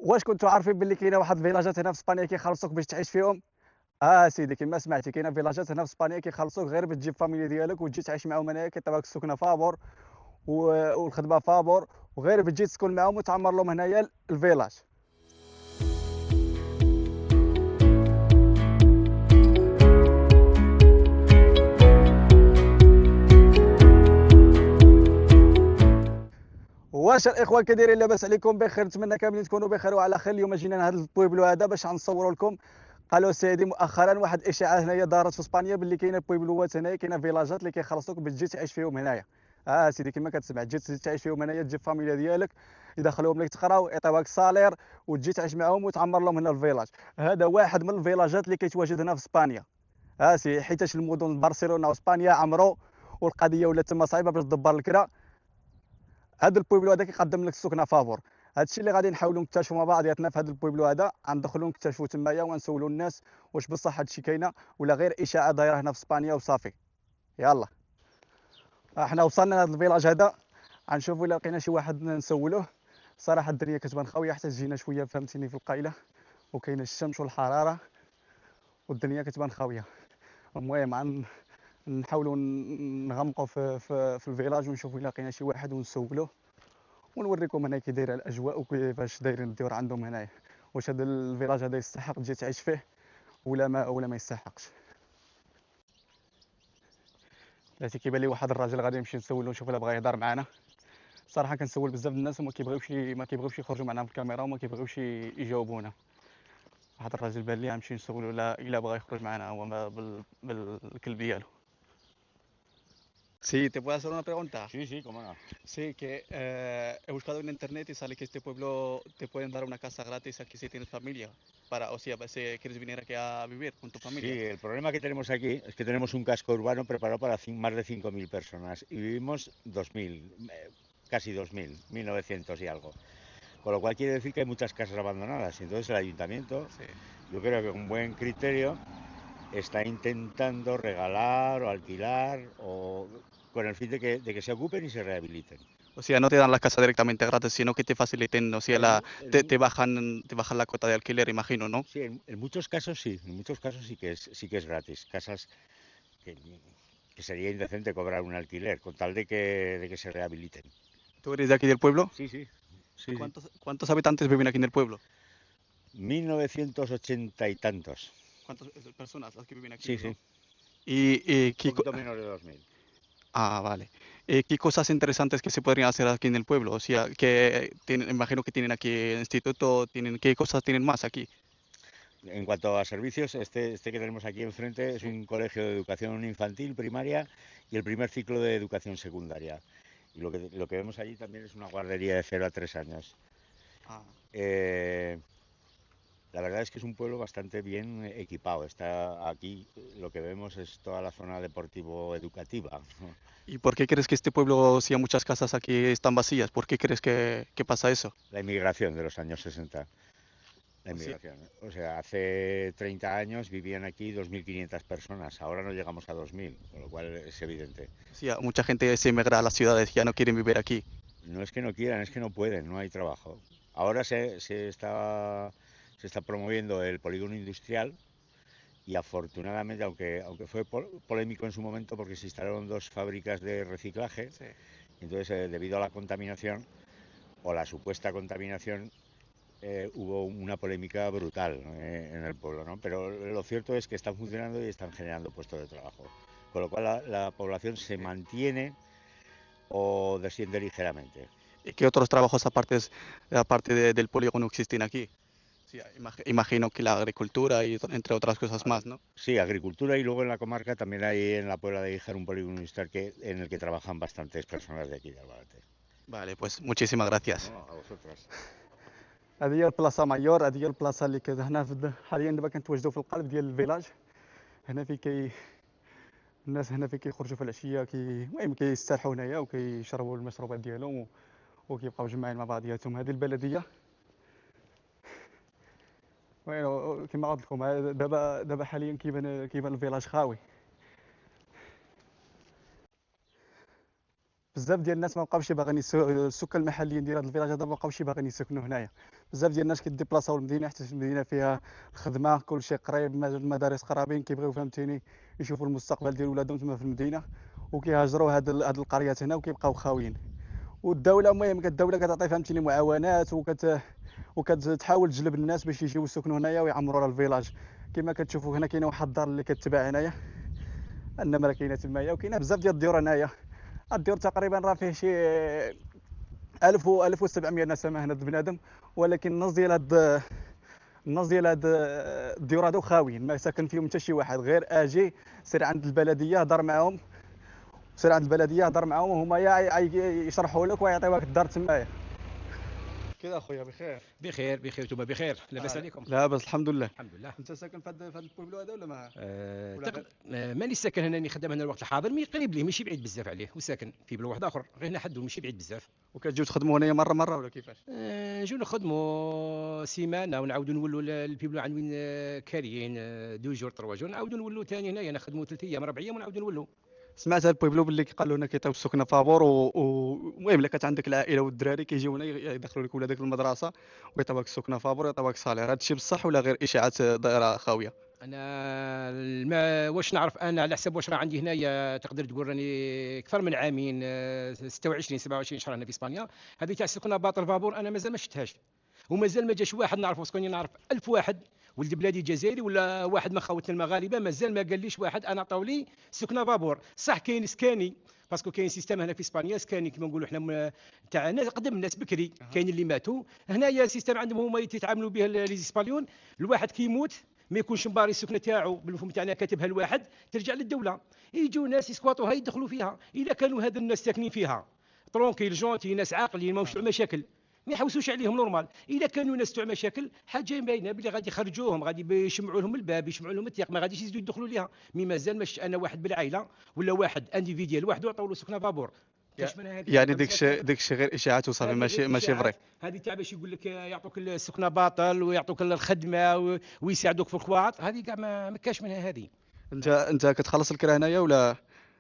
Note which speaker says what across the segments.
Speaker 1: واش كنتوا عارفين باللي كاينه واحد الفيلاجات هنا في اسبانيا كيخلصوك باش تعيش فيهم؟ سيدي كيما سمعتي كاينه فيلاجات هنا في اسبانيا كيخلصوك غير باش تجيب فاميليا ديالك وتجي تعيش معاهم هنايا، كيعطيوك السكنه فابور و... والخدمه فابور، وغير بتجي تسكن معاهم وتعمر لهم هنايا الفيلاج. واش الاخوان كدايرين؟ لاباس عليكم؟ بخير، نتمنى كاملين تكونوا بخير وعلى خير. اليوم جينا لهذا البويبلو هذا باش غنصوروا لكم. قالوا سيدي مؤخرا واحد الاشاعه هنايا دارت في اسبانيا باللي كاينه بويبلوات هنايا، كاينه فيلاجات اللي كيخلصوك باش تجي تعيش فيهم هنايا. سيدي كما كتسمع تجي تعيش فيهم هنايا، تجيب فاميليا ديالك يدخلوهم لك تقراو يعطيوك الصالير وتجي تعيش معاهم وتعمر لهم هنا الفيلاج. هذا واحد من الفيلاجات اللي كيتواجد هنا في اسبانيا. سي حيتاش المدن برشلونه واسبانيا عمرو والقضيه ولات تما صعيبه باش تدبر الكرا. هذا البويبلو هذا كيقدم لك السكنه فافور. هذا الشيء اللي غادي نحاولوا نكتشفوا مع بعضياتنا في هذا البويبلو هذا، غندخلوا نكتشفوا تمايا ونسولوا الناس واش بصح هذا الشيء كاينه ولا غير اشاعه دايره هنا في اسبانيا وصافي. يلا احنا وصلنا لهذا الفيلاج هذا، غنشوفوا الا لقينا شي واحد نسولوه. صراحه الدنيا كتبان خاويه حتى جينا شويه فهمتيني في القايله، وكاينه الشمس والحراره والدنيا كتبان خاويه. المهم نحاولوا نغمقوا في الفيلاج ونشوفوا الا لقينا شي واحد ونسولوه، ونوريكم هنا كي دايره الاجواء وكيفاش دايرين الديور عندهم هنايا. واش هذا الفيلاج هذا يستحق تجي تعيش فيه ولا ما يستحقش. بلاتي كيبان لي واحد الراجل غادي نمشي نسولو نشوف الا بغا يهضر معنا. صراحه كنسول بزاف الناس وما كيبغيوش يخرجوا معنا في الكاميرا وما كيبغيوش يجاوبونا. واحد الراجل بان لي غنمشي نسولو الا بغا يخرج معنا هو بالكلب ديالو. Sí, te puedo hacer una pregunta.
Speaker 2: Sí, sí, cómo no.
Speaker 1: Sí, que he buscado en internet y sale que este pueblo te pueden dar una casa gratis aquí si tienes familia. O sea, si quieres venir aquí a vivir con tu
Speaker 2: Sí,
Speaker 1: familia.
Speaker 2: el problema que tenemos aquí es que tenemos un casco urbano preparado para más de 5.000 personas y vivimos 2.000, casi 2.000, 1.900 y algo. Con lo cual quiere decir que hay muchas casas abandonadas. Y entonces el ayuntamiento,
Speaker 1: Sí.
Speaker 2: yo creo que con buen criterio, está intentando regalar o alquilar o con el fin de que se ocupen y se rehabiliten.
Speaker 1: O sea, no te dan la casa directamente gratis, sino que te faciliten, o sea, te bajan la cuota de alquiler, imagino, ¿no?
Speaker 2: Sí, en muchos casos sí, en muchos casos sí que es gratis. Casas que sería indecente cobrar un alquiler con tal de que se rehabiliten.
Speaker 1: ¿Tú eres de aquí del pueblo?
Speaker 2: Sí, sí,
Speaker 1: ¿Y
Speaker 2: sí, sí.
Speaker 1: cuántos habitantes viven aquí en el pueblo?
Speaker 2: 1980 y tantos.
Speaker 1: ¿Cuántas personas las que viven aquí,
Speaker 2: Sí,
Speaker 1: no?
Speaker 2: sí,
Speaker 1: Y
Speaker 2: un poquito menos de 2.000.
Speaker 1: vale. ¿Qué cosas interesantes que se podrían hacer aquí en el pueblo? O sea, que imagino que tienen aquí instituto, ¿qué cosas tienen más aquí?
Speaker 2: En cuanto a servicios, este que tenemos aquí enfrente es
Speaker 1: Sí.
Speaker 2: un colegio de educación infantil primaria y el primer ciclo de educación secundaria. Y lo que vemos allí también es una guardería de 0 a 3 años.
Speaker 1: Ah,
Speaker 2: Eh, La verdad es que es un pueblo bastante bien equipado. Está aquí, lo que vemos es toda la zona deportivo-educativa.
Speaker 1: ¿y por qué crees que este pueblo, si hay muchas casas aquí están vacías? ¿Por qué crees que pasa eso?
Speaker 2: La inmigración de los años 60. La
Speaker 1: O sea,
Speaker 2: inmigración. O sea, hace 30 años vivían aquí 2.500 personas. Ahora no llegamos a 2.000, con lo cual es evidente.
Speaker 1: mucha gente se emigra a las ciudades, ya no quieren vivir aquí.
Speaker 2: No es que no quieran, es que no pueden, no hay trabajo. Ahora se está promoviendo el polígono industrial y afortunadamente, aunque fue polémico en su momento porque se instalaron 2 fábricas de reciclaje,
Speaker 1: Sí.
Speaker 2: entonces debido a la contaminación o la supuesta contaminación hubo una polémica brutal en el pueblo, ¿no? Pero lo cierto es que están funcionando y están generando puestos de trabajo, con lo cual la población se mantiene o desciende ligeramente.
Speaker 1: ¿Y qué otros trabajos aparte del polígono existen aquí? Sí, imagino que la agricultura y entre otras cosas más, ¿no?
Speaker 2: Sí, agricultura y luego en la comarca también hay en la Puebla de Híjar un polígono industrial en el que trabajan bastantes personas de aquí de Albacete.
Speaker 1: Vale, pues muchísimas gracias.
Speaker 2: No, a vosotras.
Speaker 1: هذه هي البلاصه مايور، هذه هي البلاصه اللي هنا حاليا دابا كنتواجدوا في القلب ديال الفيلاج. هنا الناس هنا كيخرجوا في العشيه المهم كيسترحوا هنايا وكيشربوا المشروبات ديالهم وكيبقاو جماعين مع بعضياتهم. هذه البلديه كما قلت لكم دابا حاليا كيبان الفيلاج خاوي. بزاف ديال الناس ما بقاوش باغيين السكان المحليين ديال هذا الفيلاج هذا ما بقاوش باغيين يسكنوا هنايا. بزاف ديال الناس كيديبلاصاو للمدينه حيت المدينه فيها الخدمه كلشي قريب، المدارس قرابين، كيبغيو فهمتيني يشوفوا المستقبل ديال ولادهم تما في المدينه، وكيهاجروا هاد القريات هنا وكيبقاو خاويين. والدوله المهم الدوله كتعطي فهمتيني معاونات وكتحاول تجلب الناس باش يجيو يسكنوا هنايا ويعمروا على الفيلاج. كما كتشوفوا هنا كاينه واحد الدار اللي كتباع هنايا، النمره كاينه تمايا، وكاينه بزاف ديال الديور هنايا. الديور تقريبا راه فيه شي 1000 و 1700 نسمه هنا بنادم، ولكن النص ديال هاد الديور هادو خاويين، ما ساكن فيهم حتى شي واحد. غير اجي سير عند البلديه هضر معاهم، وهما يشرحوا لك ويعطيوك الدار تمايا. كذا اخويا بخير؟
Speaker 3: بخير نتوما بخير؟ لاباس عليكم؟
Speaker 1: لاباس الحمد لله.
Speaker 3: الحمد لله.
Speaker 1: انت ساكن في هذا البوبلو هذا ولا ما؟
Speaker 3: ماني ساكن هنا، خدام هنا الوقت الحاضر، مي قريب ليه ماشي بعيد بزاف عليه، وساكن في بلو واحد اخر غير هنا حدو ماشي بعيد بزاف.
Speaker 1: وكتجيو تخدموا هنايا مره ولا كيفاش؟
Speaker 3: نجيو نخدموا سيمانه ونعاودوا نولوا البيبلو عن وين كاريين 2 جور 3 جور، نعاودوا نولوا ثاني هنايا نخدموا 3 ايام 4 ايام ونعاودوا نولوا.
Speaker 1: سمعت هاد البوبلو باللي قالوا هنا كيعطيو السكنه فابور، المهم الا كانت عندك العائله والدراري كيجيو هنا يدخلوا لك ولادك المدرسه ويعطيوك السكنه فابور ويعطيوك صالير. هذا الشيء بصح ولا غير اشاعات دايره خاويه؟
Speaker 3: انا واش نعرف انا على حسب واش راه عندي هنايا، تقدر تقول راني اكثر من عامين 26 27 شهر هنا في اسبانيا. هذه تاع السكنه باطل فابور انا مازال ما شفتهاش، ومازال ما جاش واحد نعرفه. سكوني نعرف 1000 واحد ولد بلادي جزائري ولا واحد من خوتنا المغاربه، مازال ما قاليش واحد انا عطاو لي سكنه فابور. صح كاين سكاني، باسكو كاين سيستم هنا في اسبانيا سكاني كما نقولوا حنا تاع ناس قدم الناس بكري، كاين اللي ماتوا هنايا. سيستم عندهم هما يتعاملوا به لي اسبانيون، الواحد كيموت ما يكونش مباري السكنه تاعو بالمفهوم تاعنا كاتبها الواحد ترجع للدوله، يجوا ناس يسكواطوها يدخلوا فيها. اذا كانوا هاد الناس ساكنين فيها ترونكيل جونتي ناس عاقلين ماهوش مشاكل، ما يحوسوش عليهم نورمال. اذا كانوا ناس تاع مشاكل حاجه باينه بلي غادي يخرجوهم، غادي يشمعوا لهم الباب، يشمعوا لهم الطريق، ما غاديش يزيدوا يدخلوا ليها. مي مازال مش انا واحد بالعائله ولا واحد انديفيديال وحده عطاو له سكنه فابور.
Speaker 1: يعني ديك الشيء غير اشاعات وصافي، ماشي فري.
Speaker 3: هذه تاع باش يقول لك يعطوك السكنه باطل ويعطوك الخدمه ويساعدوك في الخواط، هذه كاع ما كاش منها هذه.
Speaker 1: انت كتخلص الكرا هنايا ولا؟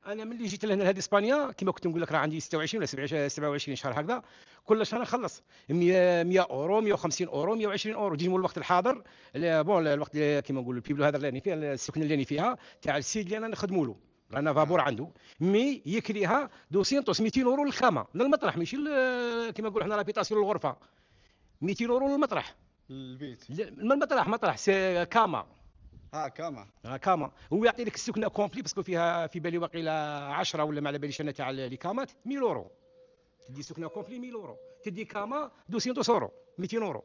Speaker 3: انا ملي جيت لهنا لهاد اسبانيا كما كنت نقول لك راه عندي 26 ولا 27 شهر هكذا، كل شهر نخلص 100 اورو 150 اورو 120 اورو. جيت الوقت الحاضر بون الوقت كما نقولوا البيبلو هذا اللي راني فيه السكن اللي راني فيها تاع السيد اللي انا نخدموا له رانا فابور عنده، مي يكريها 200 اورو للخامه للمطرح، ماشي كما نقولوا حنا لابيتاسيون للغرفه. 200 اورو للمطرح
Speaker 1: البيت
Speaker 3: من المطرح مطرح كاما كاما. هو يعطي لك السكنه كومبلي باسكو فيها في بالي واقيلا 10 ولا ما على باليش انا تاع لي كامات 1000 اورو. تدي سكنه كومبلي 1000 اورو، تدي كاما 200 اورو 200 اورو.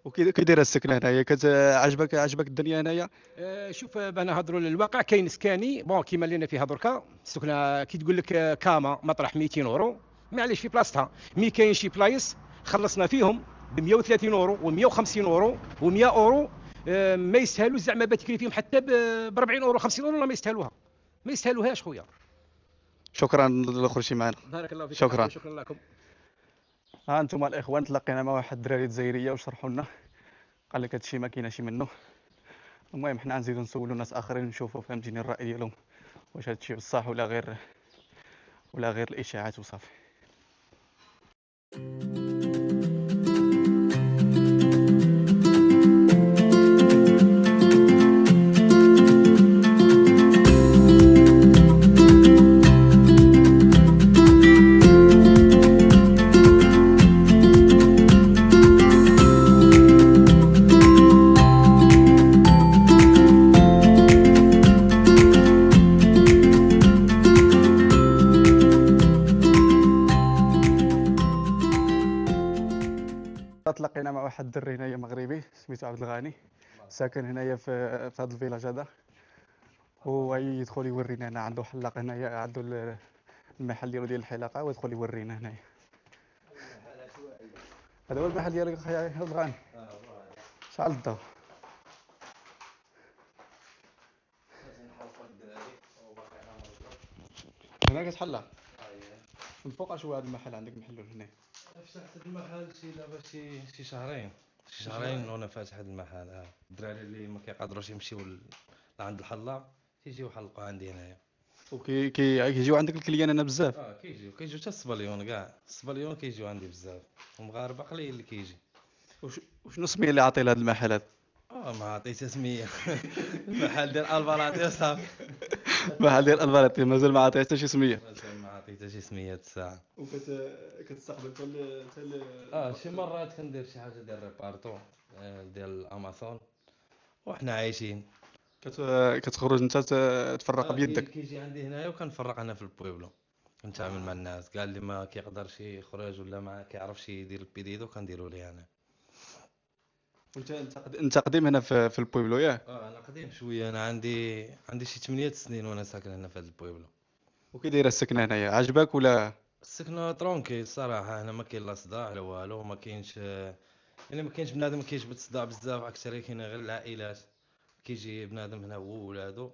Speaker 1: وكي دايره السكنه هنايا عجبك الدنيا هنايا؟
Speaker 3: شوف انا نهضروا للواقع، كاين سكاني بون كيما اللي انا فيها دركا السكنه كي تقول لك كاما مطرح 200 اورو معليش في بلاصتها. مي كاين شي بلايص خلصنا فيهم ب 130 اورو و150 اورو و100 اورو، ما يستاهلوش زعما بتكري فيهم حتى ب 40 اورو 50 اورو، ما يستاهلوها، ما يستاهلوهاش خويا.
Speaker 1: شكرا الاخر شي معنا.
Speaker 3: بارك الله فيك.
Speaker 1: شكرا
Speaker 3: لكم.
Speaker 1: ها انتم الاخوان تلاقينا مع واحد الدراري جزائريه وشرحوا لنا، قال لك هادشي ما كايناش منه. المهم حنا نزيدو نسولوا ناس اخرين نشوفوا فهمتيني الراي ديالهم واش هادشي بصح ولا غير الاشاعات وصافي. تلاقينا مع واحد الدري هنايا مغربي سميتو عبد الغني، ساكن هنايا في هذا الفيلاج هذا. هو يدخل يورينا هنا، عنده حلاق هنايا، عنده المحل ديالو ديال الحلاقه، ويدخل يورينا هنايا. هذا هو المحل ديالك اخي عبد الغني؟ شحال الضو؟ هنا كتحلى من فوق شو هذا المحل عندك محل هنا؟
Speaker 4: فتحت المحل دابا شي شهرين وانا فاتح هذا المحل. الدراري اللي ما كيقدروش يمشيو لعند الحلاق تيجيو يحلقوا عندي هنايا.
Speaker 1: كيجيو عندك الكليان انا بزاف.
Speaker 4: كيجيو حتى السبليون كاع، السبليون كيجيو عندي بزاف، المغاربه قليل اللي كيجي.
Speaker 1: وشنو السميه اللي عاطي لهذا المحل هذا؟
Speaker 4: ما عطيتها سميه. المحل ديال البلاطي صافي.
Speaker 1: محل ديال الباراتي مازال ما عاطي حتى شي سميه.
Speaker 4: مازال ما عطيتها شي سميه الساعه.
Speaker 1: كتستقبل
Speaker 4: شي مرات كندير شي حاجه ديال ريبارتو ديال امازون وحنا عايشين.
Speaker 1: كتخرج انت تفرق بيدك.
Speaker 4: كيجي عندي هنايا وكنفرق انا في البويبلو، كنتعامل مع الناس كاع اللي ما كيقدرش يخرج ولا ما كيعرفش يدير البيديدو كنديرو ليه انا.
Speaker 1: انت قديم هنا في البويبلو ياك؟
Speaker 4: انا قديم شويه، انا عندي شي 8 سنين وانا ساكن هنا في هذا البويبلو.
Speaker 1: وكي دايره السكنه هنايا، عجبك ولا؟
Speaker 4: السكنه ترونكي الصراحه، هنا ما كاين لا صداع لا والو، ما كاينش يعني ما كاينش بنادم كيجبد الصداع بزاف، اكثر كاين غير العائلات كيجي بنادم هنا هو وولادو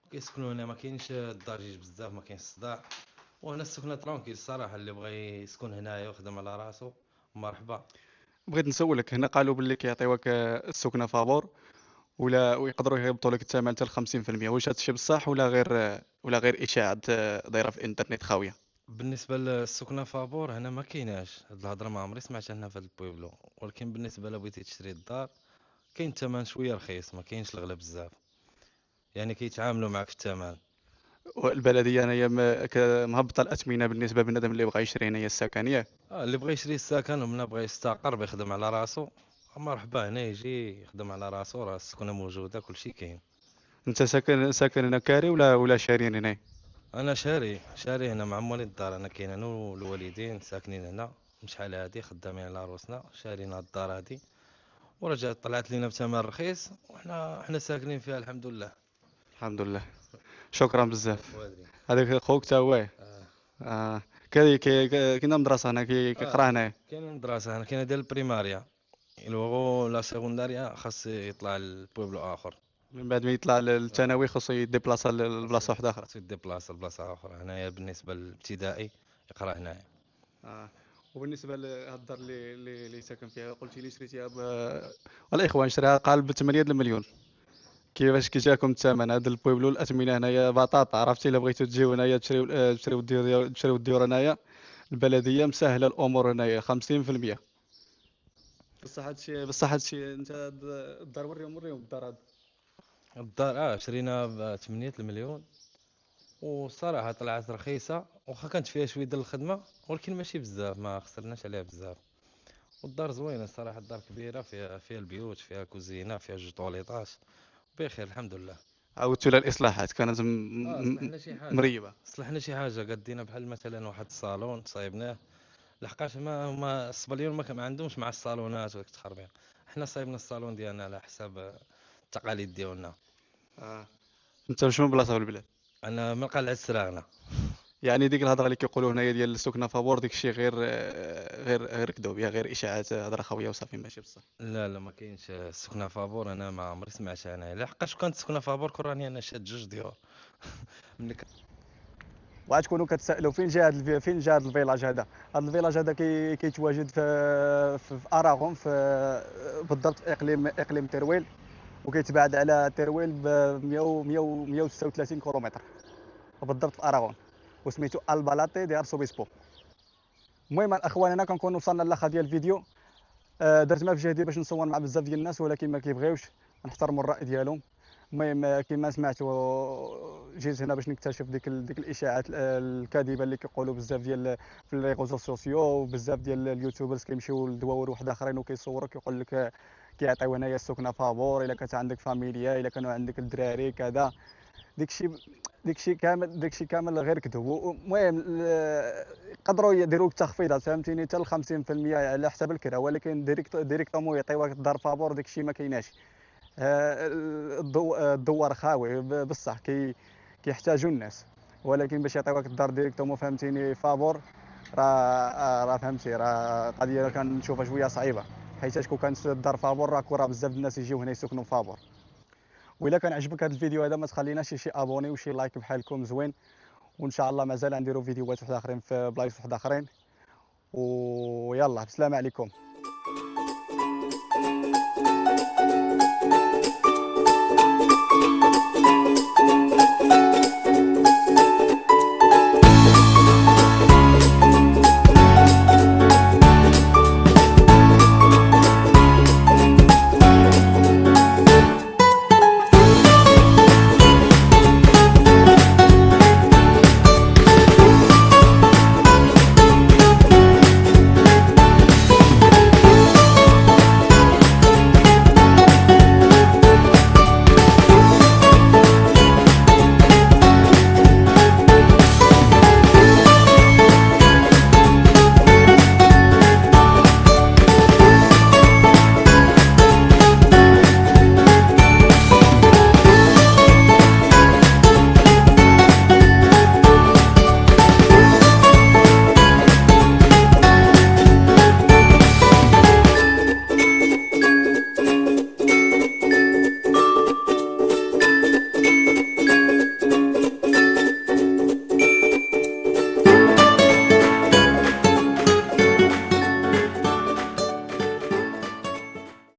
Speaker 4: وكيسكنوا هنا، ما كاينش الضجيج بزاف، ما كاينش الصداع، وهنا السكنه ترونكي الصراحه. اللي بغى يسكن هنايا ويخدم على راسو مرحبا.
Speaker 1: بغيت نسولك، هنا قالوا باللي كيعطيوك السكنه فابور ويقدروا يهبطوا لك الثمن حتى ل 50%، واش هادشي بصح ولا غير اشاعات دايره في الانترنت خاويه؟
Speaker 4: بالنسبه للسكنه فابور هنا ما كايناش هاد الهضره، ما عمري سمعتها هنا في هاد البويبلو، ولكن بالنسبه لا بغيتي تشري الدار كاين الثمن شويه رخيص، ما كاينش الغلا بزاف، يعني كيتعاملوا معك في الثمن.
Speaker 1: والبلديه هنايا مهبطه الاثمنه بالنسبه لبنادم اللي بغى يشري هنايا السكن ياك؟
Speaker 4: اللي بغى يشري السكن ومن بغى يستقر بيخدم على راسو مرحبا، هنا يجي يخدم على راسو، راه السكنه موجوده كلشي كاين.
Speaker 1: انت ساكن هنا كاري ولا شارين هنا؟
Speaker 4: انا شاري هنا مع مولي الدار، انا كاين انا والوالدين ساكنين هنا شحال هادي خدامين على روسنا، شارين هاد الدار هادي ورجعت طلعت لينا بثمن رخيص، وحنا ساكنين فيها الحمد لله.
Speaker 1: الحمد لله. شكرا بزاف.
Speaker 4: وادري.
Speaker 1: هذاك خوك تا هو.
Speaker 4: آه.
Speaker 1: كاينه مدرسه هنا كيقرا هنايا؟
Speaker 4: كاين مدرسه هنا، كاينه ديال البريماريا، لوغو لا سيكونداريا خاص يطلع للبويبلو اخر.
Speaker 1: من بعد ما يطلع للثانوي خصو يديبلاصا لبلاصه واحده اخرى.
Speaker 4: خاصو يديبلاصا لبلاصه اخرى. هنايا بالنسبه للابتدائي يقرا هنايا.
Speaker 1: وبالنسبه لهاد الدار اللي ساكن فيها، قلتي لي شريتيها والاخوان شراها قال ب 8 المليون، كيفاش كيجاكم الثمن هذا البويبلو؟ الاثمنه هنايا بطاطا، عرفتي الا بغيتو تجيو هنايا تشريو الديور هنايا، البلديه مسهله الامور هنايا 50%. بصح هادشي انت الدار وريهم الدار هذا.
Speaker 4: الدار شرينا ب 8 المليون، والصراحه طلعت رخيصه، واخا كانت فيها شويه ديال الخدمه ولكن ماشي بزاف، ما خسرناش عليها بزاف. والدار زوينه الصراحه، الدار كبيره، فيها البيوت، فيها كوزينه، فيها جوج طوليطات، بخير الحمد لله.
Speaker 1: عاودتوا لها الاصلاحات كانت
Speaker 4: صلحنا شي حاجه،
Speaker 1: مريبه؟
Speaker 4: صلحنا شي حاجه، قدينا بحال مثلا واحد الصالون صايبناه، لحقاش ما الصبليون ما عندهمش مع الصالونات وداك التخربيق، حنا صايبنا الصالون ديالنا على حساب التقاليد ديالنا.
Speaker 1: انت شنو بلاصه في البلاد؟
Speaker 4: انا من قلعه السراغنه.
Speaker 1: يعني ديك الهضره اللي كيقولوا هنايا ديال السكنه فابور، ديك الشيء غير كذوبيه، غير اشاعات، هضره خاويه وصافي ماشي بصح.
Speaker 4: لا ما كاينش سكنه فابور، انا ما عمري سمعتها انا، لحقاش كانت سكنه فابور كون راني انا شاد جوج ديور.
Speaker 1: وغتكونوا كتسائلوا فين جا هذا الفيلاج هذا. هذا الفيلاج هذا كيتواجد في اراغون، بالضبط في اقليم ترويل، وكيتبعد على ترويل ب 136 كيلومتر بالضبط في اراغون، وسميتو البالاتي دي ارسوبيسبو. المهم الاخوان، هنا كنكون وصلنا للاخر ديال الفيديو. درت ما في جهدي باش نصور مع بزاف ديال الناس، ولكن ما كيبغيوش، نحترموا الراي ديالهم. المهم كما سمعتوا، جيت هنا باش نكتشف ديك الاشاعات الكاذبه اللي كيقولوا بزاف ديال في لي ريزو سوسيو، وبزاف ديال اليوتيوبرز كيمشيو لدواور واحد اخرين وكيصوروا كيقول لك كيعطيو هنايا السكنه فابور الا كانت عندك فاميليا، الا كانوا عندك الدراري كذا. داكشي كامل غير كذب. المهم يقدروا يديروا تخفيضات، فهمتيني، حتى ل 50% على حساب الكرا، ولكن ديريكتومون يعطيوك الدار فابور، داكشي ما كايناش. الدوار خاوي بصح كيحتاجوا الناس، ولكن باش يعطيوك الدار ديريكتومون فهمتيني فابور، راه فهمتي، راه قضيه كنشوفها شويه صعيبه، حيت كون كانت الدار فابور راه بزاف الناس يجيو هنا يسكنوا فابور. وإلا كان عجبك هذا الفيديو هذا، ما تخليناش شي ابوني وشي لايك بحالكم زوين، وان شاء الله مازال نديروا فيديوهات واحد اخرين في بلايص واحد اخرين. ويلا بسلام عليكم.